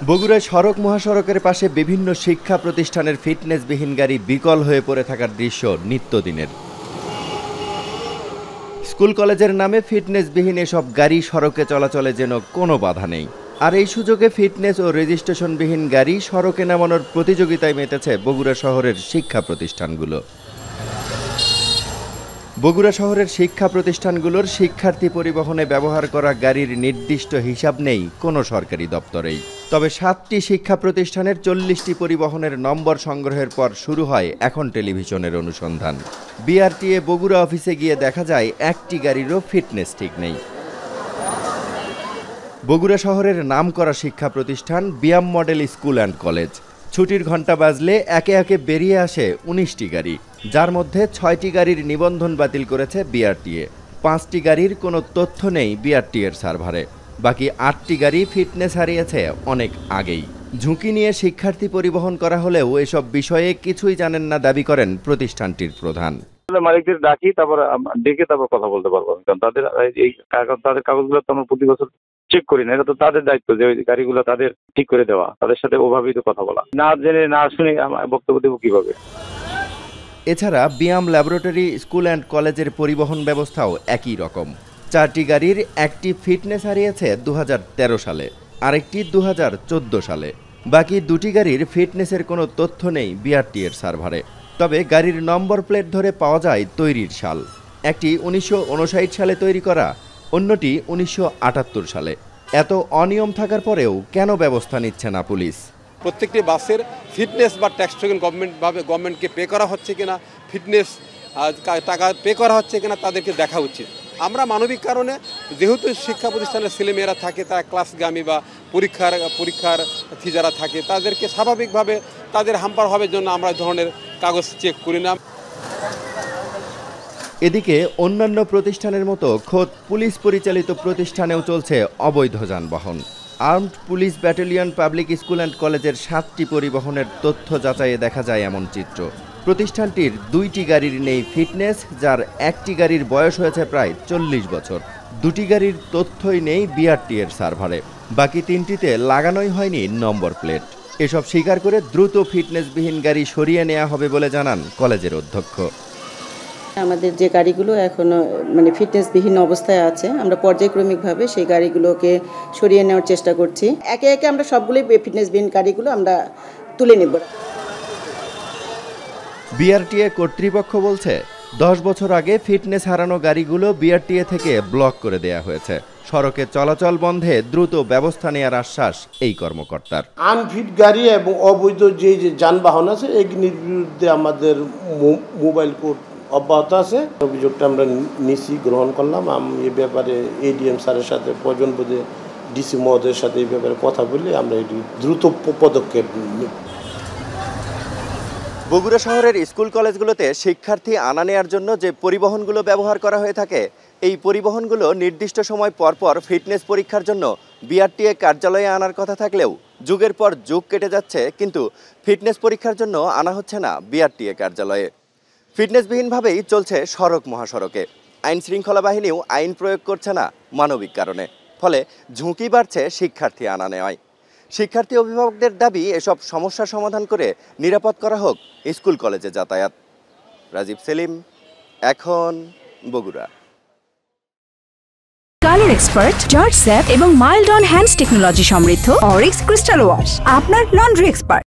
বগুড়ায় সড়ক মহাসড়কের পাশে বিভিন্ন শিক্ষা প্রতিষ্ঠানের ফিটনেসবিহীন গাড়ি বিকল হয়ে পড়ে থাকার দৃশ্য নিত্যদিনের। স্কুল কলেজের নামে ফিটনেসবিহীন এসব গাড়ি সড়কে চলাচলে যেন কোনো বাধা নেই। আর এই সুযোগে ফিটনেস ও রেজিস্ট্রেশনবিহীন গাড়ি সড়কে নামানোর প্রতিযোগিতায় মেতেছে বগুড়া শহরের শিক্ষা প্রতিষ্ঠানগুলো। বগুড়া শহরের শিক্ষা প্রতিষ্ঠানগুলোর শিক্ষার্থী পরিবহনে ব্যবহার করা গাড়ির নির্দিষ্ট হিসাব নেই কোনো সরকারি দপ্তরেই। তবে 7টি শিক্ষা প্রতিষ্ঠানের 40টি পরিবহনের নম্বর সংগ্রহের পর শুরু হয় এখন টেলিভিশনের অনুসন্ধান। বিআরটিএ বগুড়া অফিসে গিয়ে দেখা যায় একটি গাড়িরও ফিটনেস ঠিক নেই। বগুড়া শহরের নামকরা শিক্ষা প্রতিষ্ঠান BIAM model school and college. ছুটির ঘণ্টা বাজলে একে একে বেরিয়ে আসে 19টি গাড়ি, যার মধ্যে 6টি গাড়ির নিবন্ধন বাতিল করেছে বিআরটিএ। 5টি গাড়ির কোনো তথ্য নেই বিআরটিএর সার্ভারে। বাকি 8টি গাড়ি ফিটনেস হারিয়েছে অনেক আগেই। ঝুঁকি নিয়ে শিক্ষার্থী পরিবহন করা হলেও এসব বিষয়ে কিছুই জানেন না দাবি করেন প্রতিষ্ঠানটির প্রধান। মালিকদের ডাকি, তারপর ডেকে তারপর কথা বলতে পারবো, কারণ তাদের কাগজগুলো তো আমরা প্রতি বছর চেক করি না। এটা তো তাদের দায়িত্ব যে ওই গাড়িগুলো তাদের ঠিক করে দেওয়া, তাদের সাথে ওভাবেই তো কথা বলা। না জেনে না শুনে বক্তব্য দেবো কিভাবে? এছাড়া বিয়াম ল্যাবরেটরি স্কুল অ্যান্ড কলেজের পরিবহন ব্যবস্থাও একই রকম। 4টি গাড়ির একটি ফিটনেস হারিয়েছে 2013 সালে, আরেকটি 2014 সালে। বাকি 2টি গাড়ির ফিটনেসের কোনো তথ্য নেই বিআরটিএর সার্ভারে। তবে গাড়ির নম্বর প্লেট ধরে পাওয়া যায় তৈরির সাল। একটি 1959 সালে তৈরি করা, অন্যটি 1978 সালে। এত অনিয়ম থাকার পরেও কেন ব্যবস্থা নিচ্ছে না পুলিশ? প্রত্যেকটি বাসের ফিটনেস বা ট্যাক্স টোকেন গভর্নমেন্টকে পে করা হচ্ছে কিনা, ফিটনেস টাকা পে করা হচ্ছে কিনা তাদেরকে দেখা উচিত। আমরা মানবিক কারণে, যেহেতু শিক্ষা প্রতিষ্ঠানের ছেলেমেয়েরা থাকে, তারা ক্লাসগামী বা পরীক্ষার্থী যারা থাকে, তাদেরকে স্বাভাবিকভাবে তাদের হাম্পার হওয়ার জন্য আমরা ধরনের কাগজ চেক করি না। এদিকে অন্যান্য প্রতিষ্ঠানের মতো খোদ পুলিশ পরিচালিত প্রতিষ্ঠানেও চলছে অবৈধ যানবাহন। Armed police battalion public school and কলেজের 7টি পরিবহনের তথ্য যাচাইয়ে দেখা যায় এমন চিত্র। প্রতিষ্ঠানটির 2টি গাড়ির নেই ফিটনেস, যার একটি গাড়ির বয়স হয়েছে প্রায় 40 বছর। 2টি গাড়ির তথ্যই নেই বিআরটিএর সার্ভারে। বাকি 3টিতে লাগানোই হয়নি নম্বর প্লেট। এসব স্বীকার করে দ্রুত ফিটনেসবিহীন গাড়ি সরিয়ে নেওয়া হবে বলে জানান কলেজের অধ্যক্ষ। আমাদের যে গাড়িগুলো এখনো ফিটনেসবিহীন অবস্থায় আছে, আমরা পর্যায়ক্রমিকভাবে সেই গাড়িগুলোকে সরিয়ে নেওয়ার চেষ্টা করছি। একে একে আমরা সবগুলোই ফিটনেসবিহীন গাড়িগুলো আমরা তুলে নেব। বিআরটিএ কর্তৃপক্ষ বলছে 10 বছর আগে ফিটনেস হারানো গাড়িগুলো বিআরটিএ থেকে ব্লক করে দেয়া হয়েছে। সড়কে চলাচল বন্ধে দ্রুত ব্যবস্থা নেওয়ার আশ্বাস এই কর্মকর্তার। আনফিট গাড়ি এবং অবৈধ যে যানবাহন আছে এগুলির বিরুদ্ধে আমাদের মোবাইল কোর্ট অব্যাহত আছে। অভিযোগটা আমরা গ্রহণ করলাম। আমি এ ব্যাপারে এডিএম স্যারের সাথে প্রয়োজন বোধে ডিসি মহোদয়ের সাথে এই ব্যাপারে কথা বলে আমরা এটি দ্রুত পদক্ষেপ নিই। বগুড়া শহরের স্কুল কলেজগুলোতে শিক্ষার্থী আনা নেওয়ার জন্য যে পরিবহনগুলো ব্যবহার করা হয়ে থাকে, এই পরিবহনগুলো নির্দিষ্ট সময় পরপর ফিটনেস পরীক্ষার জন্য বিআরটিএ কার্যালয়ে আনার কথা থাকলেও যুগের পর যুগ কেটে যাচ্ছে, কিন্তু ফিটনেস পরীক্ষার জন্য আনা হচ্ছে না বিআরটিএ কার্যালয়ে। ফিটনেসবিহীনভাবেই চলছে সড়ক মহাসড়কে। আইন শৃঙ্খলা বাহিনীও আইন প্রয়োগ করছে না মানবিক কারণে। ফলে ঝুঁকি বাড়ছে শিক্ষার্থী আনা নেওয়ায়। শিক্ষার্থী অভিভাবকদের দাবি এসব সমস্যার সমাধান করে নিরাপদ করা হোক স্কুল কলেজে যাতায়াত। রাজীব সেলিম, এখন, Bogura. Colour expert, George sap এবং মাইল্ড অন হ্যান্ডস টেকনোলজি সমৃদ্ধ অরিক্স ক্রিস্টাল ওয়াশ আপনার লন্ড্রি এক্সপার্ট।